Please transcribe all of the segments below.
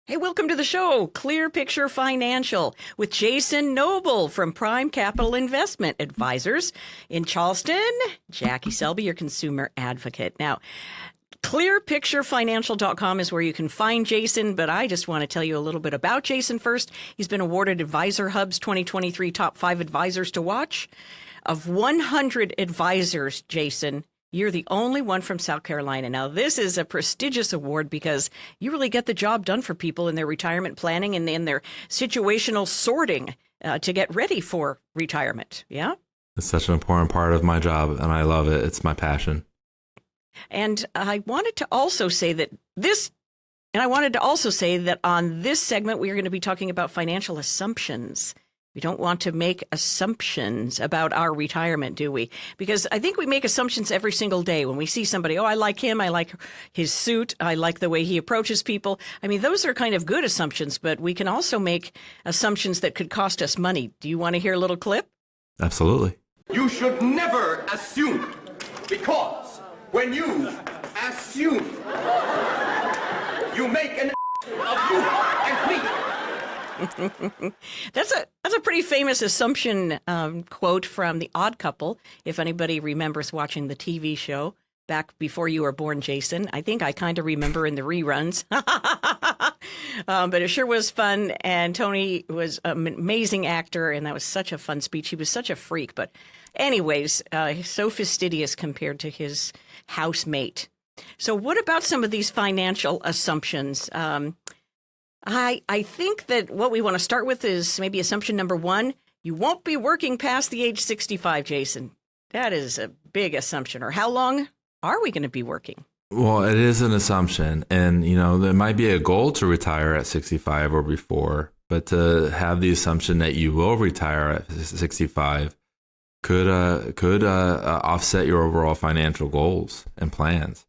Hey, welcome to the show, Clear Picture Financial, with Jason Noble from Prime Capital Investment Advisors in Charleston. Jackie Selby, your consumer advocate. Now, clearpicturefinancial.com is where you can find Jason, but I just want to tell you a little bit about Jason first. He's been awarded Advisor Hub's 2023 Top 5 Advisors to Watch. Of 100 advisors, Jason, you're the only one from South Carolina. Now, this is a prestigious award because you really get the job done for people in their retirement planning and in their situational sorting to get ready for retirement. Yeah? It's such an important part of my job, and I love it. It's my passion. And I wanted to also say that on this segment, we are going to be talking about financial assumptions. We don't want to make assumptions about our retirement, do we? Because I think we make assumptions every single day when we see somebody. Oh, I like him. I like his suit. I like the way he approaches people. I mean, those are kind of good assumptions, but we can also make assumptions that could cost us money. Do you want to hear a little clip? Absolutely. You should never assume, because when you assume, you make an of you and me. That's a pretty famous assumption quote from The Odd Couple, if anybody remembers watching the TV show back before you were born, Jason. I think I kind of remember in the reruns. But it sure was fun, and Tony was an amazing actor, and that was such a fun speech. He was such a freak, but anyways, so fastidious compared to his housemate. So what about some of these financial assumptions? I think that what we want to start with is maybe assumption number one. You won't be working past the age 65, Jason. That is a big assumption. Or how long are we going to be working? Well, it is an assumption. And, there might be a goal to retire at 65 or before, but to have the assumption that you will retire at 65 could offset your overall financial goals and plans.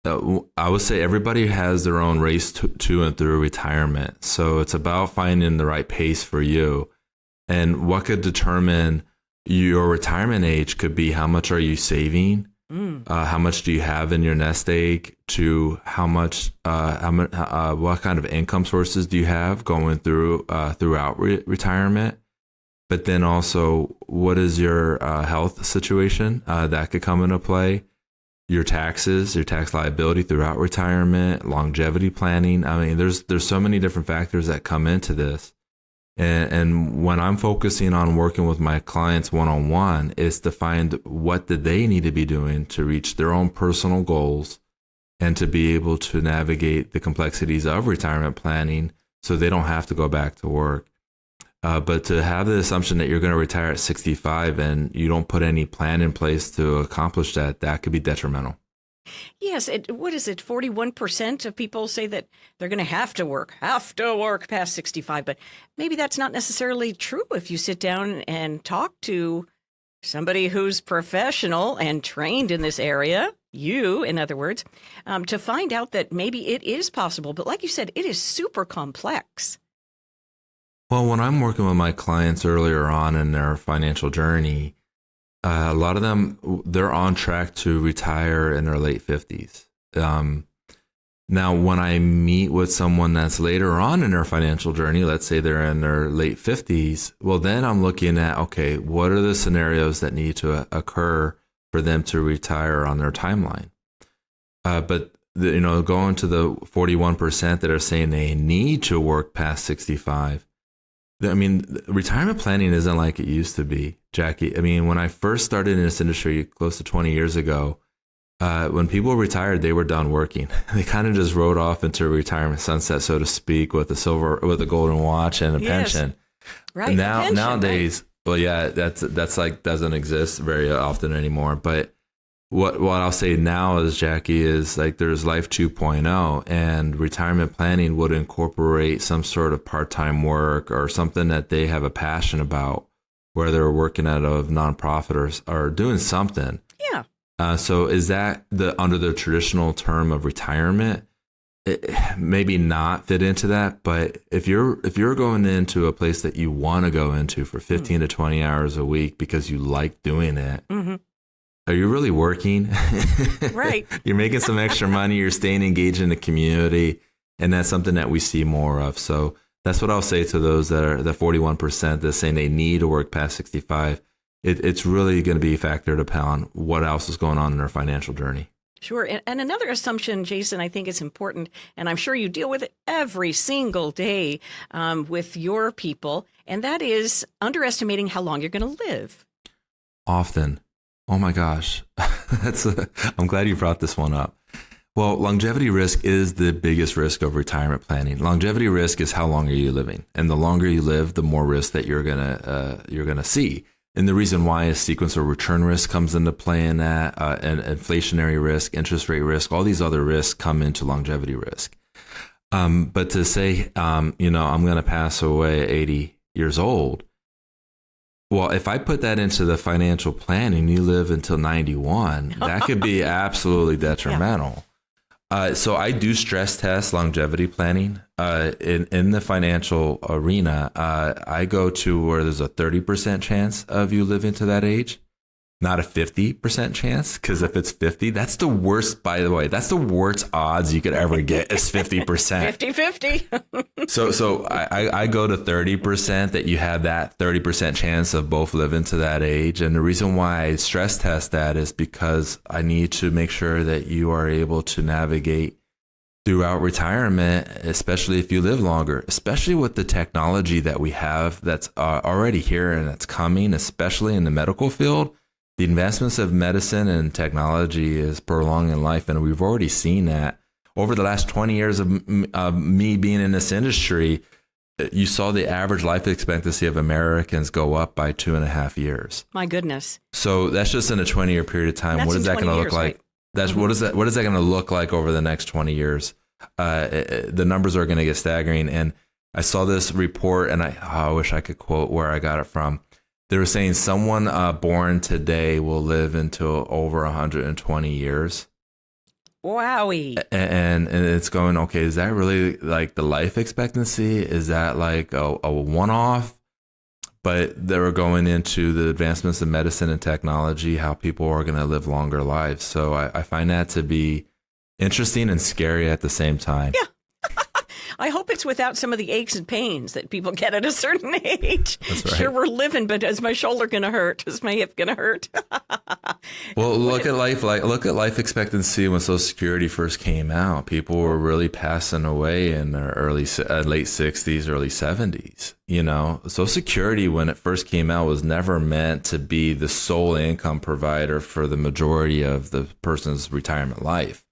I would say everybody has their own race to and through retirement. So it's about finding the right pace for you. And what could determine your retirement age could be how much are you saving? How much do you have in your nest egg? To what kind of income sources do you have going throughout retirement? But then also, what is your health situation that could come into play? Your taxes, your tax liability throughout retirement, longevity planning. I mean, there's so many different factors that come into this. And when I'm focusing on working with my clients one-on-one, is to find what do they need to be doing to reach their own personal goals and to be able to navigate the complexities of retirement planning so they don't have to go back to work. But to have the assumption that you're going to retire at 65 and you don't put any plan in place to accomplish that could be detrimental. Yes. What is it? 41% of people say that they're going to have to work past 65. But maybe that's not necessarily true if you sit down and talk to somebody who's professional and trained in this area, you, in other words, to find out that maybe it is possible. But like you said, it is super complex. Well, when I'm working with my clients earlier on in their financial journey, a lot of them, they're on track to retire in their late 50s. Now, when I meet with someone that's later on in their financial journey, let's say they're in their late 50s, well, then I'm looking at, okay, what are the scenarios that need to occur for them to retire on their timeline? But going to the 41% that are saying they need to work past 65, I mean, retirement planning isn't like it used to be, Jackie. I mean, when I first started in this industry close to 20 years ago, when people retired, they were done working. They kind of just rode off into retirement sunset, so to speak, with a golden watch and a pension. Right. Nowadays, right. Well, yeah, that's like doesn't exist very often anymore. But what I'll say now is, Jackie, is like there's Life 2.0, and retirement planning would incorporate some sort of part-time work or something that they have a passion about, where they're working at a nonprofit or doing something. Yeah. So is that under the traditional term of retirement? It maybe not fit into that, but if you're going into a place that you want to go into for 15 to 20 hours a week because you like doing it, are you really working? Right. You're making some extra money. You're staying engaged in the community. And that's something that we see more of. So that's what I'll say to those that are the 41% that's saying they need to work past 65. It's really going to be factored upon what else is going on in their financial journey. Sure. And another assumption, Jason, I think is important, and I'm sure you deal with it every single day with your people, and that is underestimating how long you're going to live. Often. Oh my gosh. I'm glad you brought this one up. Well, longevity risk is the biggest risk of retirement planning. Longevity risk is how long are you living? And the longer you live, the more risk that you're gonna see. And the reason why is sequential return risk comes into play in that, and inflationary risk, interest rate risk, all these other risks come into longevity risk. But to say, I'm going to pass away at 80 years old. Well, if I put that into the financial planning, you live until 91, that could be absolutely detrimental. So I do stress test longevity planning in the financial arena. I go to where there's a 30% chance of you living to that age, not a 50% chance. Because if it's 50, that's the worst, by the way, that's the worst odds you could ever get is 50%. 50-50. So I go to 30% that you have that 30% chance of both living to that age. And the reason why I stress test that is because I need to make sure that you are able to navigate throughout retirement, especially if you live longer, especially with the technology that we have that's already here and that's coming, especially in the medical field. The advancements of medicine and technology is prolonging life, and we've already seen that. Over the last 20 years of me being in this industry, you saw the average life expectancy of Americans go up by 2.5 years. My goodness. So that's just in a 20-year period of time. What is that going to look like? Right? That's what is that going to look like over the next 20 years? The numbers are going to get staggering. And I saw this report, and I wish I could quote where I got it from. They were saying someone born today will live until over 120 years. Wowie. And it's going, okay, is that really like the life expectancy? Is that like a one-off? But they were going into the advancements in medicine and technology, how people are going to live longer lives. So I find that to be interesting and scary at the same time. Yeah. I hope it's without some of the aches and pains that people get at a certain age. That's right. Sure, we're living, but is my shoulder going to hurt? Is my hip going to hurt? Well, look at life expectancy when Social Security first came out. People were really passing away in their late 60s, early 70s. You know, Social Security when it first came out was never meant to be the sole income provider for the majority of the person's retirement life.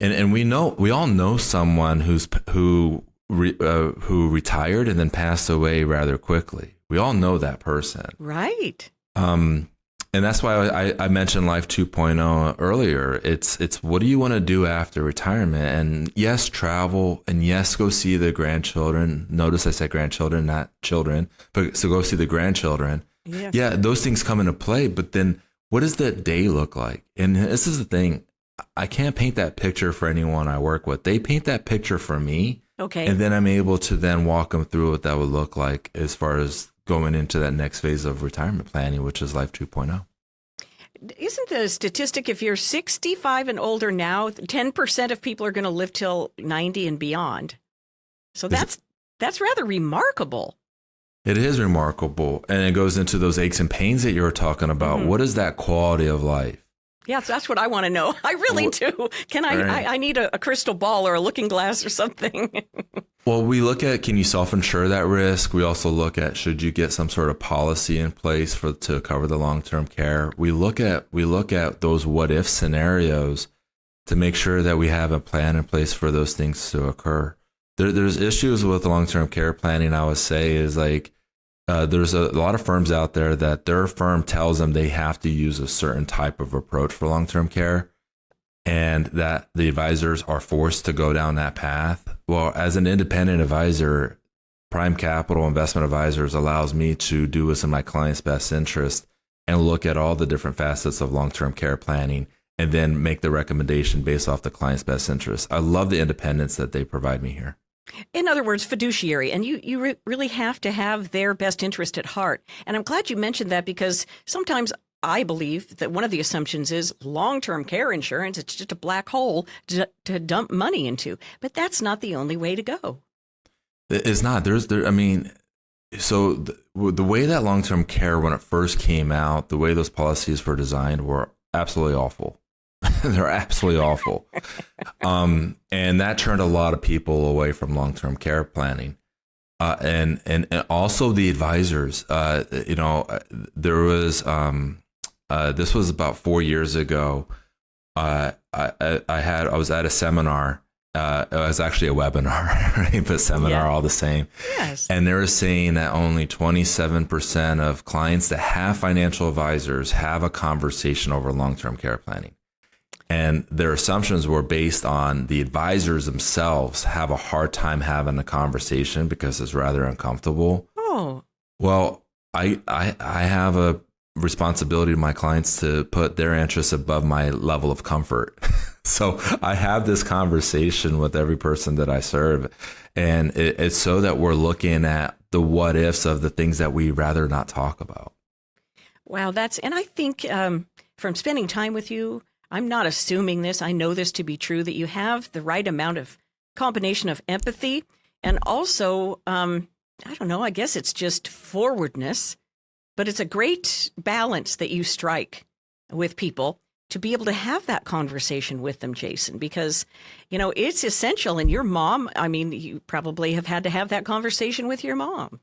And we all know someone who retired and then passed away rather quickly. We all know that person. Right. And that's why I mentioned Life 2.0 earlier. It's what do you want to do after retirement? And yes, travel, and yes, go see the grandchildren. Notice I said grandchildren, not children, but so go see the grandchildren. Yes. Yeah, those things come into play. But then what does that day look like? And this is the thing. I can't paint that picture for anyone I work with. They paint that picture for me. Okay. And then I'm able to then walk them through what that would look like as far as going into that next phase of retirement planning, which is Life 2.0. Isn't the statistic if you're 65 and older now, 10% of people are going to live till 90 and beyond? So that's rather remarkable. It is remarkable. And it goes into those aches and pains that you were talking about. Mm-hmm. What is that quality of life? Yes, that's what I want to know. I really do. Can I? Right. I need a crystal ball or a looking glass or something. Well, we look at, can you self-insure that risk? We also look at, should you get some sort of policy in place to cover the long-term care? We look at those what-if scenarios to make sure that we have a plan in place for those things to occur. There's issues with long-term care planning, I would say, is like, there's a lot of firms out there that their firm tells them they have to use a certain type of approach for long-term care, and that the advisors are forced to go down that path. Well, as an independent advisor, Prime Capital Investment Advisors allows me to do what's in my client's best interest and look at all the different facets of long-term care planning and then make the recommendation based off the client's best interest. I love the independence that they provide me here. In other words, fiduciary, and you really have to have their best interest at heart. And I'm glad you mentioned that because sometimes I believe that one of the assumptions is long-term care insurance. It's just a black hole to dump money into. But that's not the only way to go. It's not. I mean, so the way that long-term care, when it first came out, the way those policies were designed were absolutely awful. They're absolutely awful. And that turned a lot of people away from long-term care planning. And also the advisors, there was, this was about 4 years ago. I was at a seminar. It was actually a webinar, right? But seminar all the same. Yes. And they were saying that only 27% of clients that have financial advisors have a conversation over long-term care planning. And their assumptions were based on the advisors themselves have a hard time having a conversation because it's rather uncomfortable. Oh. Well, I have a responsibility to my clients to put their interests above my level of comfort. So I have this conversation with every person that I serve. And it's so that we're looking at the what ifs of the things that we rather not talk about. Wow. And I think from spending time with you, I'm not assuming this. I know this to be true, that you have the right amount of combination of empathy and also, I don't know, I guess it's just forwardness, but it's a great balance that you strike with people to be able to have that conversation with them, Jason, because, it's essential. And your mom, I mean, you probably have had to have that conversation with your mom.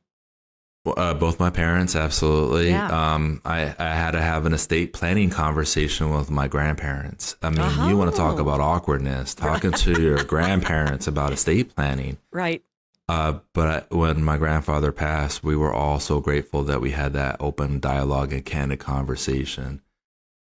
Both my parents, absolutely. Yeah. I had to have an estate planning conversation with my grandparents. I mean, you want to talk about awkwardness, talking to your grandparents about estate planning. Right. But when my grandfather passed, we were all so grateful that we had that open dialogue and candid conversation.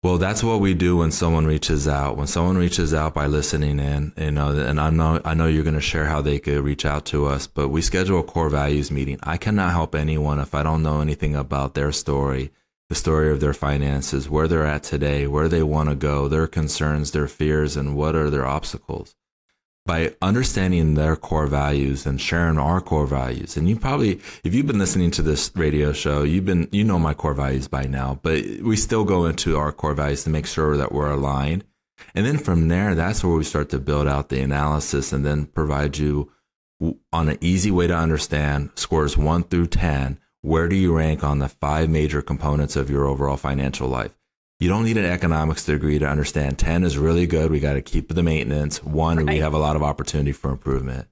Well, that's what we do when someone reaches out. When someone reaches out by listening in, and I know you're going to share how they could reach out to us, but we schedule a core values meeting. I cannot help anyone if I don't know anything about their story, the story of their finances, where they're at today, where they want to go, their concerns, their fears, and what are their obstacles. By understanding their core values and sharing our core values. And you probably, if you've been listening to this radio show, you know my core values by now, but we still go into our core values to make sure that we're aligned. And then from there, that's where we start to build out the analysis and then provide you on an easy way to understand scores 1 through 10. Where do you rank on the 5 major components of your overall financial life? You don't need an economics degree to understand 10 is really good. We got to keep the maintenance. 1, we have a lot of opportunity for improvement.